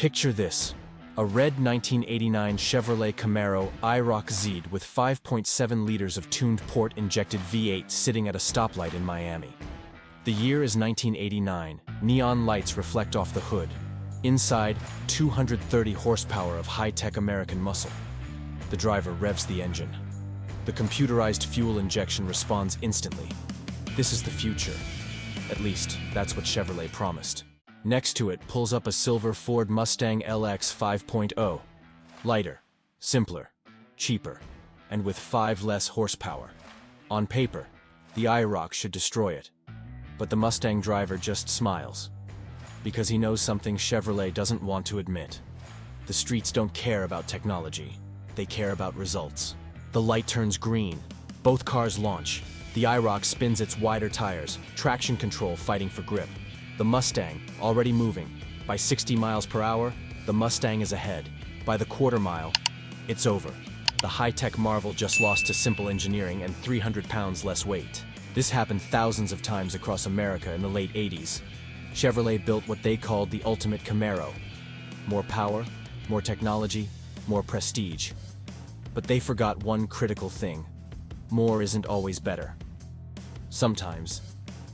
Picture this: a red 1989 Chevrolet Camaro IROC-Z with 5.7 liters of tuned port-injected V8 sitting at a stoplight in Miami. The year is 1989. Neon lights reflect off the hood. Inside, 230 horsepower of high-tech American muscle. The driver revs the engine. The computerized fuel injection responds instantly. This is the future. At least, that's what Chevrolet promised. Next to it pulls up a silver Ford Mustang LX 5.0. Lighter, simpler, cheaper, and with 5 less horsepower. On paper, the iRock should destroy it. But the Mustang driver just smiles. Because he knows something Chevrolet doesn't want to admit. The streets don't care about technology. They care about results. The light turns green. Both cars launch. The iRock spins its wider tires, traction control fighting for grip. The Mustang, already moving. By 60 miles per hour, the Mustang is ahead. By the quarter mile, it's over. The high-tech marvel just lost to simple engineering and 300 pounds less weight. This happened thousands of times across America in the late 80s. Chevrolet built what they called the ultimate Camaro. More power, more technology, more prestige. But they forgot one critical thing. More isn't always better. Sometimes,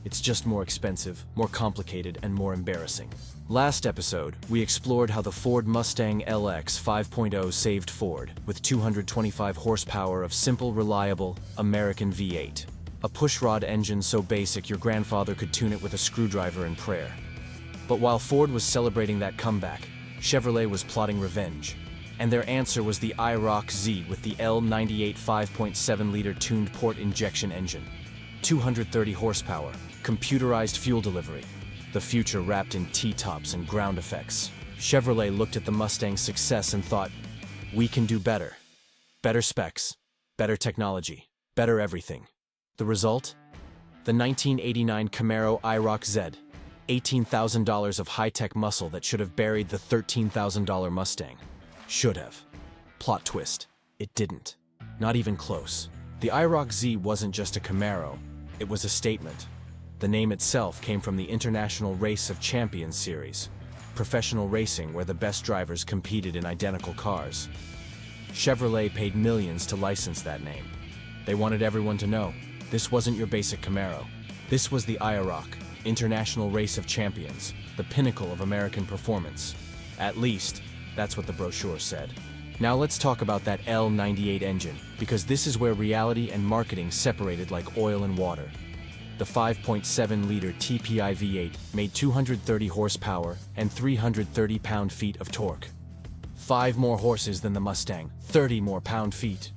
it's just more expensive, more complicated, and more embarrassing. Last episode, we explored how the Ford Mustang LX 5.0 saved Ford with 225 horsepower of simple, reliable, American V8. A pushrod engine so basic your grandfather could tune it with a screwdriver and prayer. But while Ford was celebrating that comeback, Chevrolet was plotting revenge. And their answer was the iRock-Z with the L98 5.7-liter tuned port injection engine. 230 horsepower, computerized fuel delivery. The future wrapped in T-tops and ground effects. Chevrolet looked at the Mustang's success and thought, we can do better. Better specs, better technology, better everything. The result? The 1989 Camaro IROC-Z. $18,000 of high-tech muscle that should have buried the $13,000 Mustang. Should have. Plot twist. It didn't. Not even close. The iRock-Z wasn't just a Camaro. It was a statement. The name itself came from the International Race of Champions series, professional racing where the best drivers competed in identical cars. Chevrolet paid millions to license that name. They wanted everyone to know, this wasn't your basic Camaro. This was the iRock, International Race of Champions, the pinnacle of American performance. At least, that's what the brochure said. Now let's talk about that L98 engine, because this is where reality and marketing separated like oil and water. The 5.7-liter TPI V8 made 230 horsepower and 330 pound-feet of torque. 5 more horses than the Mustang, 30 more pound-feet.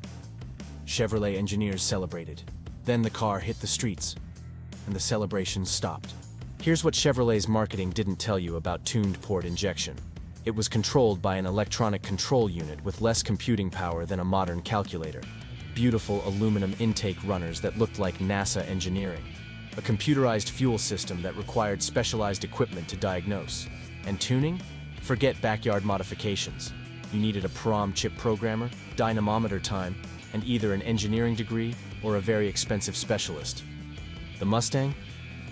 Chevrolet engineers celebrated. Then the car hit the streets, and the celebrations stopped. Here's what Chevrolet's marketing didn't tell you about tuned port injection. It was controlled by an electronic control unit with less computing power than a modern calculator. Beautiful aluminum intake runners that looked like NASA engineering. A computerized fuel system that required specialized equipment to diagnose. And tuning? Forget backyard modifications. You needed a prom chip programmer, dynamometer time, and either an engineering degree or a very expensive specialist. The Mustang?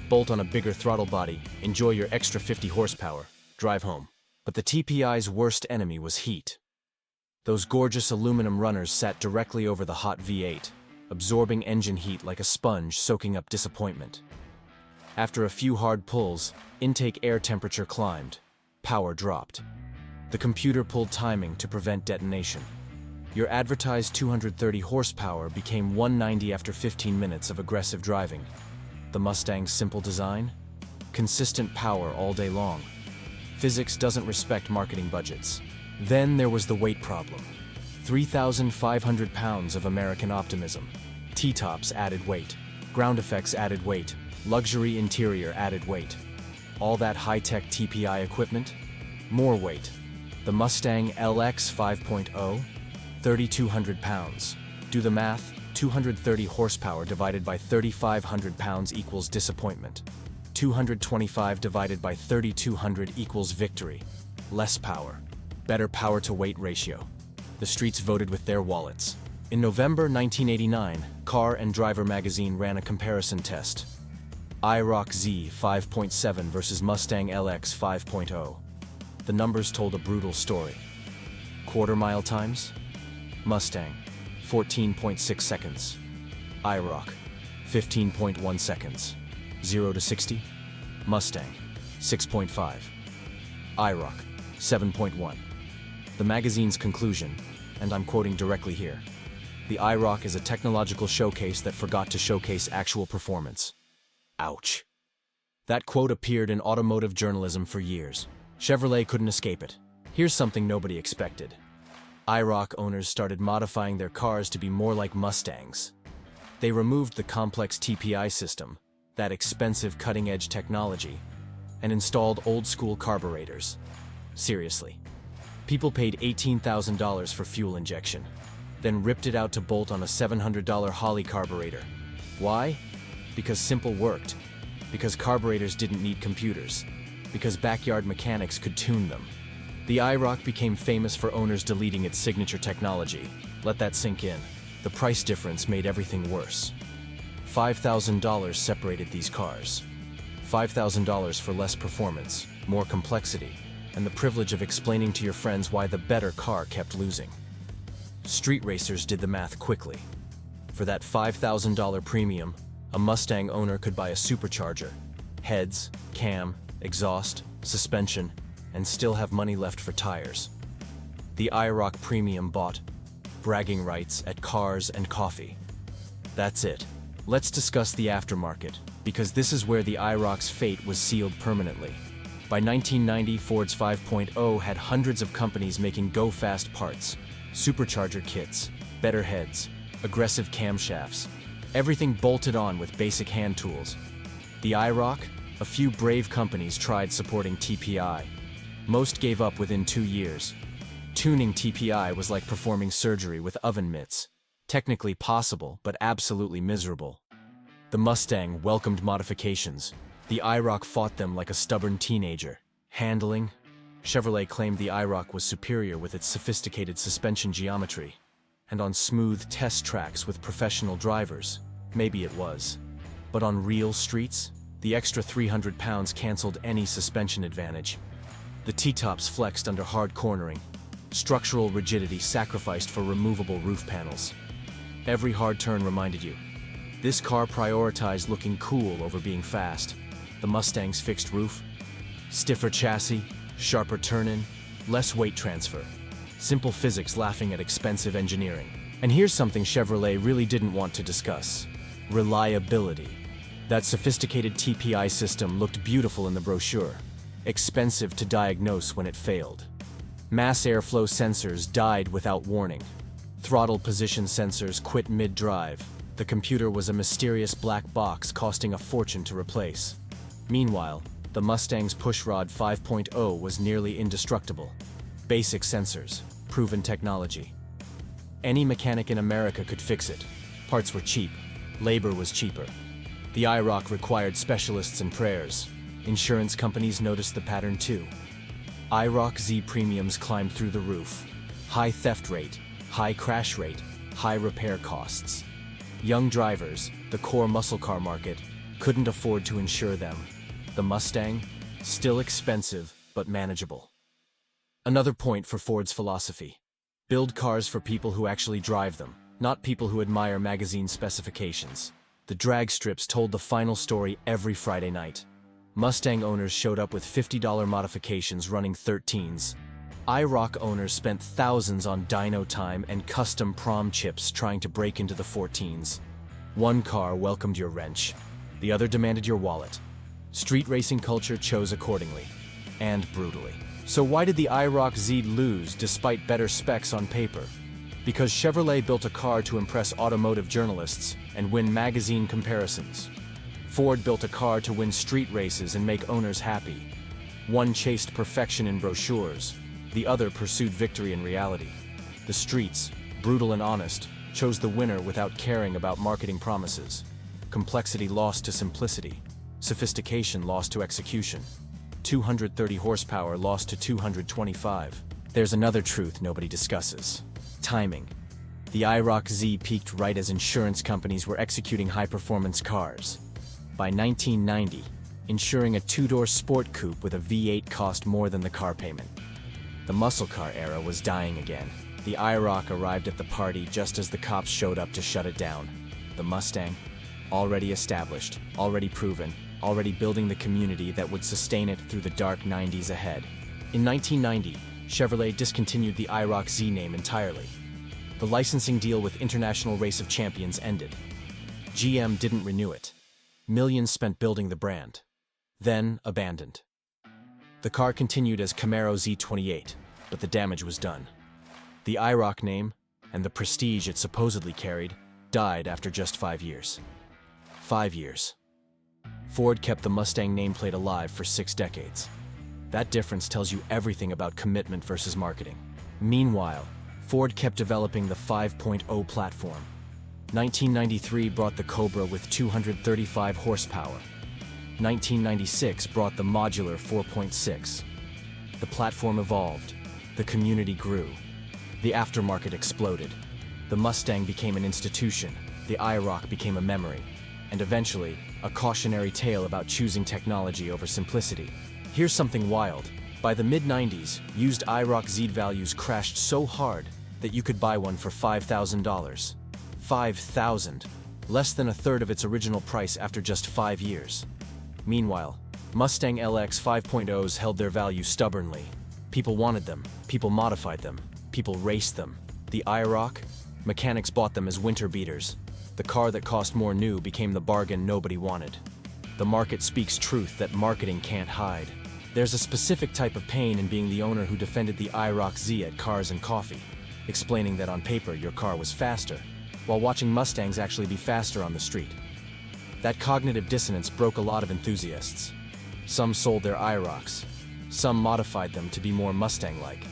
Bolt on a bigger throttle body, enjoy your extra 50 horsepower, drive home. But the TPI's worst enemy was heat. Those gorgeous aluminum runners sat directly over the hot V8, absorbing engine heat like a sponge soaking up disappointment. After a few hard pulls, intake air temperature climbed. Power dropped. The computer pulled timing to prevent detonation. Your advertised 230 horsepower became 190 after 15 minutes of aggressive driving. The Mustang's simple design? Consistent power all day long. Physics doesn't respect marketing budgets. Then there was the weight problem. 3,500 pounds of American optimism. T-tops added weight. Ground effects added weight. Luxury interior added weight. All that high-tech TPI equipment? More weight. The Mustang LX 5.0? 3,200 pounds. Do the math, 230 horsepower divided by 3,500 pounds equals disappointment. 225 divided by 3,200 equals victory. Less power. Better power-to-weight ratio. The streets voted with their wallets. In November 1989, Car and Driver magazine ran a comparison test. iRock-Z 5.7 versus Mustang LX 5.0. the numbers told a brutal story. Quarter-mile times? Mustang, 14.6 seconds. iRock, 15.1 seconds. 0 to 60? Mustang, 6.5. iRock, 7.1. The magazine's conclusion, and I'm quoting directly here, "The iRock is a technological showcase that forgot to showcase actual performance." Ouch. That quote appeared in automotive journalism for years. Chevrolet couldn't escape it. Here's something nobody expected. iRock owners started modifying their cars to be more like Mustangs. They removed the complex TPI system, that expensive cutting-edge technology, and installed old-school carburetors. Seriously. People paid $18,000 for fuel injection, then ripped it out to bolt on a $700 Holley carburetor. Why? Because simple worked. Because carburetors didn't need computers. Because backyard mechanics could tune them. The iRock became famous for owners deleting its signature technology. Let that sink in. The price difference made everything worse. $5,000 separated these cars. $5,000 for less performance, more complexity, and the privilege of explaining to your friends why the better car kept losing. Street racers did the math quickly. For that $5,000 premium, a Mustang owner could buy a supercharger, heads, cam, exhaust, suspension, and still have money left for tires. The iRock Premium bought bragging rights at cars and coffee. That's it. Let's discuss the aftermarket, because this is where the iRock's fate was sealed permanently. By 1990, Ford's 5.0 had hundreds of companies making go-fast parts, supercharger kits, better heads, aggressive camshafts, everything bolted on with basic hand tools. The iRock? A few brave companies tried supporting TPI. Most gave up within 2 years. Tuning TPI was like performing surgery with oven mitts. Technically possible, but absolutely miserable. The Mustang welcomed modifications. The iRock fought them like a stubborn teenager. Handling? Chevrolet claimed the iRock was superior with its sophisticated suspension geometry. And on smooth test tracks with professional drivers, maybe it was. But on real streets, the extra 300 pounds canceled any suspension advantage. The T-tops flexed under hard cornering. Structural rigidity sacrificed for removable roof panels. Every hard turn reminded you. This car prioritized looking cool over being fast. The Mustang's fixed roof, stiffer chassis, sharper turn-in, less weight transfer. Simple physics laughing at expensive engineering. And here's something Chevrolet really didn't want to discuss. Reliability. That sophisticated TPI system looked beautiful in the brochure. Expensive to diagnose when it failed. Mass airflow sensors died without warning. Throttle position sensors quit mid-drive. The computer was a mysterious black box costing a fortune to replace. Meanwhile, the Mustang's pushrod 5.0 was nearly indestructible. Basic sensors, proven technology. Any mechanic in America could fix it. Parts were cheap. Labor was cheaper. The iRock required specialists and prayers. Insurance companies noticed the pattern too. IROC-Z premiums climbed through the roof. High theft rate, high crash rate, high repair costs. Young drivers, the core muscle car market, couldn't afford to insure them. The Mustang? Still expensive, but manageable. Another point for Ford's philosophy. Build cars for people who actually drive them, not people who admire magazine specifications. The drag strips told the final story every Friday night. Mustang owners showed up with $50 modifications running 13s. iRock owners spent thousands on dyno time and custom prom chips trying to break into the 14s. One car welcomed your wrench. The other demanded your wallet. Street racing culture chose accordingly. And brutally. So why did the iRock-Z lose despite better specs on paper? Because Chevrolet built a car to impress automotive journalists and win magazine comparisons. Ford built a car to win street races and make owners happy. One chased perfection in brochures, the other pursued victory in reality. The streets, brutal and honest, chose the winner without caring about marketing promises. Complexity lost to simplicity. Sophistication lost to execution. 230 horsepower lost to 225. There's another truth nobody discusses. Timing. The iRock-Z peaked right as insurance companies were executing high-performance cars. By 1990, insuring a two-door sport coupe with a V8 cost more than the car payment. The muscle car era was dying again. The iRock arrived at the party just as the cops showed up to shut it down. The Mustang, already established, already proven, already building the community that would sustain it through the dark 90s ahead. In 1990, Chevrolet discontinued the IROC-Z name entirely. The licensing deal with International Race of Champions ended. GM didn't renew it. Millions spent building the brand. Then abandoned. The car continued as Camaro Z28, but the damage was done. The iRock name, and the prestige it supposedly carried, died after just 5 years. 5 years. Ford kept the Mustang nameplate alive for 6 decades. That difference tells you everything about commitment versus marketing. Meanwhile, Ford kept developing the 5.0 platform. 1993 brought the Cobra with 235 horsepower. 1996 brought the modular 4.6. The platform evolved. The community grew. The aftermarket exploded. The Mustang became an institution. The iRock became a memory. And eventually, a cautionary tale about choosing technology over simplicity. Here's something wild. By the mid-90s, used IROC-Z values crashed so hard that you could buy one for $5,000. $5,000, less than a third of its original price after just 5 years. Meanwhile, Mustang LX 5.0s held their value stubbornly. People wanted them, people modified them, people raced them. The iRock? Mechanics bought them as winter beaters. The car that cost more new became the bargain nobody wanted. The market speaks truth that marketing can't hide. There's a specific type of pain in being the owner who defended the IROC-Z at Cars and Coffee, explaining that on paper your car was faster, while watching Mustangs actually be faster on the street. That cognitive dissonance broke a lot of enthusiasts. Some sold their iRocks. Some modified them to be more Mustang-like.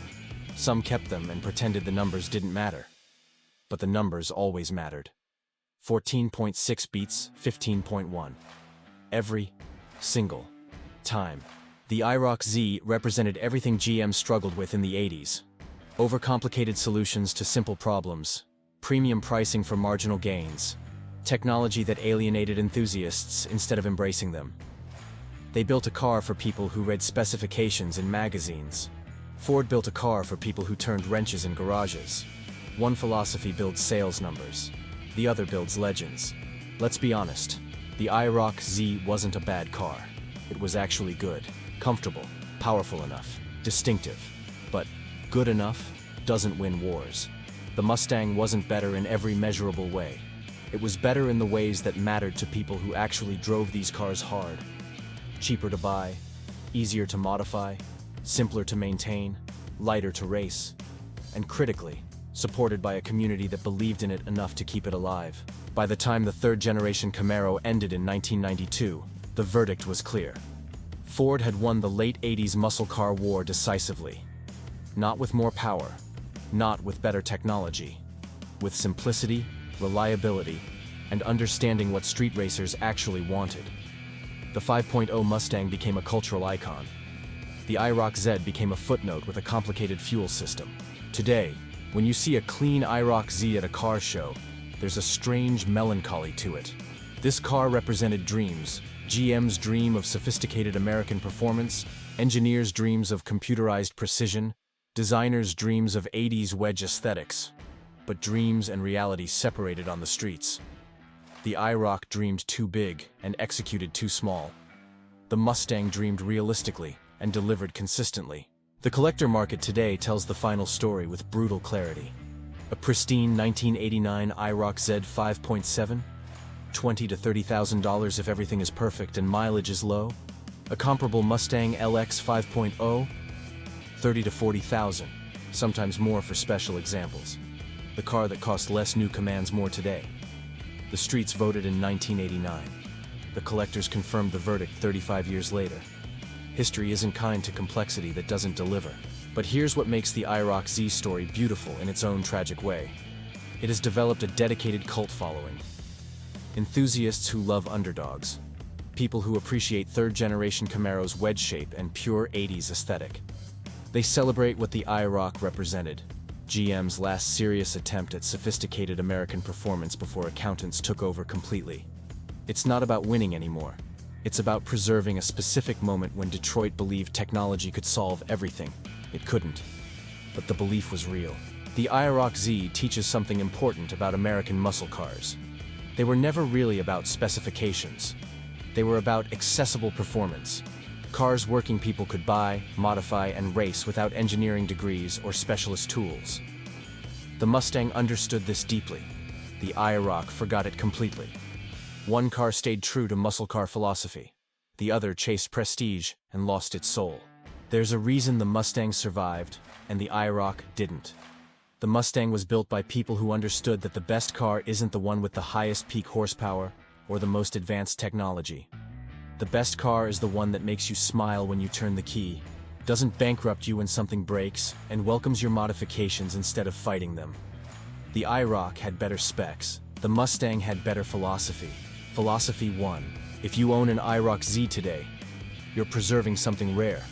Some kept them and pretended the numbers didn't matter. But the numbers always mattered. 14.6 beats, 15.1. Every single time. The IROC-Z represented everything GM struggled with in the 80s. Overcomplicated solutions to simple problems. Premium pricing for marginal gains. Technology that alienated enthusiasts instead of embracing them. They built a car for people who read specifications in magazines. Ford built a car for people who turned wrenches in garages. One philosophy builds sales numbers. The other builds legends. Let's be honest, the IROC-Z wasn't a bad car. It was actually good, comfortable, powerful enough, distinctive. But good enough doesn't win wars. The Mustang wasn't better in every measurable way. It was better in the ways that mattered to people who actually drove these cars hard. Cheaper to buy, easier to modify, simpler to maintain, lighter to race, and critically, supported by a community that believed in it enough to keep it alive. By the time the third-generation Camaro ended in 1992, the verdict was clear. Ford had won the late 80s muscle car war decisively. Not with more power, not with better technology, with simplicity, reliability, and understanding what street racers actually wanted. The 5.0 Mustang became a cultural icon. The IROC-Z became a footnote with a complicated fuel system. Today, when you see a clean IROC-Z at a car show, there's a strange melancholy to it. This car represented dreams, GM's dream of sophisticated American performance, engineers' dreams of computerized precision, designers' dreams of 80s wedge aesthetics. But dreams and reality separated on the streets. The iRock dreamed too big and executed too small. The Mustang dreamed realistically and delivered consistently. The collector market today tells the final story with brutal clarity. A pristine 1989 iRock-Z 5.7? $20,000 to $30,000 if everything is perfect and mileage is low? A comparable Mustang LX 5.0? $30,000 to $40,000, sometimes more for special examples. The car that cost less new commands more today. The streets voted in 1989. The collectors confirmed the verdict 35 years later. History isn't kind to complexity that doesn't deliver. But here's what makes the IROC-Z story beautiful in its own tragic way. It has developed a dedicated cult following. Enthusiasts who love underdogs. People who appreciate third-generation Camaro's wedge shape and pure 80s aesthetic. They celebrate what the iRock represented. GM's last serious attempt at sophisticated American performance before accountants took over completely. It's not about winning anymore. It's about preserving a specific moment when Detroit believed technology could solve everything. It couldn't. but the belief was real. The IROC-Z teaches something important about American muscle cars. They were never really about specifications. They were about accessible performance. Cars working people could buy, modify, and race without engineering degrees or specialist tools. The Mustang understood this deeply. The iRock forgot it completely. One car stayed true to muscle car philosophy. The other chased prestige and lost its soul. There's a reason the Mustang survived, and the iRock didn't. The Mustang was built by people who understood that the best car isn't the one with the highest peak horsepower or the most advanced technology. The best car is the one that makes you smile when you turn the key, doesn't bankrupt you when something breaks, and welcomes your modifications instead of fighting them. The iRock had better specs. The Mustang had better philosophy. Philosophy 1. If you own an IROC-Z today, you're preserving something rare.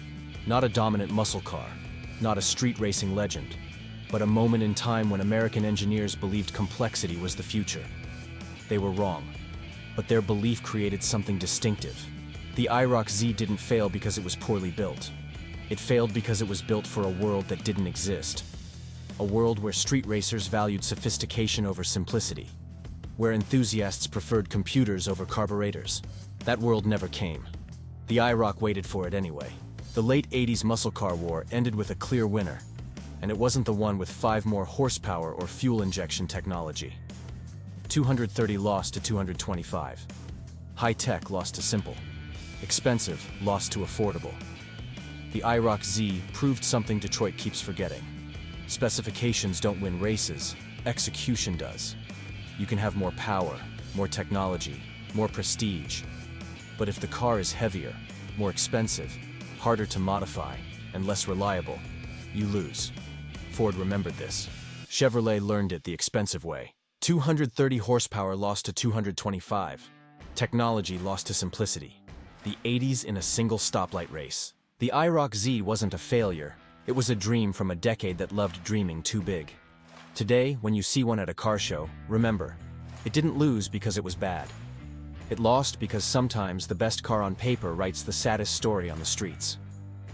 Not a dominant muscle car, not a street racing legend, but a moment in time when American engineers believed complexity was the future. They were wrong, but their belief created something distinctive. The IROC-Z didn't fail because it was poorly built. It failed because it was built for a world that didn't exist. A world where street racers valued sophistication over simplicity, where enthusiasts preferred computers over carburetors. That world never came. The iRock waited for it anyway. The late 80s muscle car war ended with a clear winner, and it wasn't the one with 5 more horsepower or fuel injection technology. 230 lost to 225. High-tech lost to simple. Expensive lost to affordable. The iRock-Z proved something Detroit keeps forgetting. Specifications don't win races, execution does. You can have more power, more technology, more prestige. But if the car is heavier, more expensive, harder to modify, and less reliable, you lose. Ford remembered this. Chevrolet learned it the expensive way. 230 horsepower lost to 225. Technology lost to simplicity. The 80s in a single stoplight race. The iRock-Z wasn't a failure. It was a dream from a decade that loved dreaming too big. Today, when you see one at a car show, remember, it didn't lose because it was bad. It lost because sometimes the best car on paper writes the saddest story on the streets.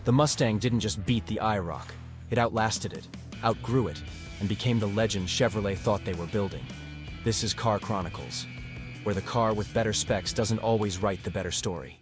The Mustang didn't just beat the iRock. It outlasted it, outgrew it, and became the legend Chevrolet thought they were building. This is Car Chronicles, where the car with better specs doesn't always write the better story.